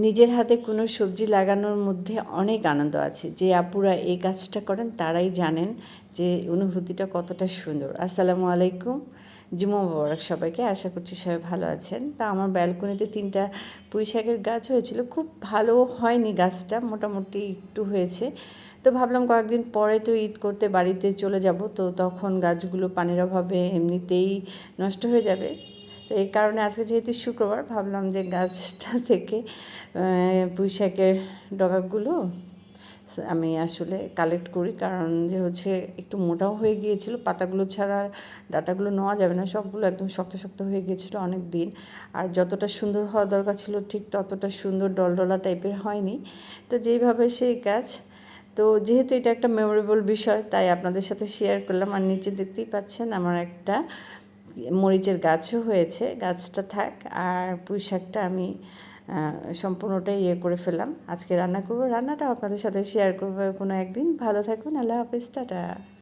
নিজের হাতে কোনো সবজি লাগানোর মধ্যে অনেক আনন্দ আছে। যে আপুরা এই কাজটা করেন তারাই জানেন যে অনুভূতিটা কতটা সুন্দর। আসসালামু আলাইকুম, জুমা মোবারক সবাইকে। আশা করছি সবাই ভালো আছেন। তা আমার ব্যালকনিতে 3টা পুঁই শাকের গাছ হয়েছিল, খুব ভালো হয়নি গাছটা, মোটামুটি একটু হয়েছে। তো ভাবলাম কয়েকদিন পরে তো ঈদ করতে বাড়িতে চলে যাব, তো তখন গাছগুলো পানির অভাবে এমনিতেই নষ্ট হয়ে যাবে। তো এই কারণে আজকে যেহেতু শুক্রবার, ভাবলাম যে গাছটা থেকে পুঁই শাকের ডগাগুলো আমি আসলে কালেক্ট করি, কারণ যে হচ্ছে একটু মোটাও হয়ে গিয়েছিল, পাতাগুলো ছাড়া ডাঁটাগুলো নেওয়া যাবে না, সবগুলো একদম শক্ত শক্ত হয়ে গিয়েছিল অনেক দিন। আর যতটা সুন্দর হওয়া দরকার ছিল ঠিক ততটা সুন্দর ডলডলা টাইপের হয়নি। তো যেইভাবে সেই গাছ, তো যেহেতু এটা একটা মেমোরেবল বিষয় তাই আপনাদের সাথে শেয়ার করলাম। আর নিচে দেখতেই পাচ্ছেন আমার একটা মরিচের গাছও হয়েছে, গাছটা থাক। আর পুঁই শাকটা আমি সম্পূর্ণটাই করে ফেললাম। আজকে রান্না করব, রান্নাটাও আপনাদের সাথে শেয়ার করবো কোনো একদিন। ভালো থাকুন, আল্লাহ হাফেজ, টাটা।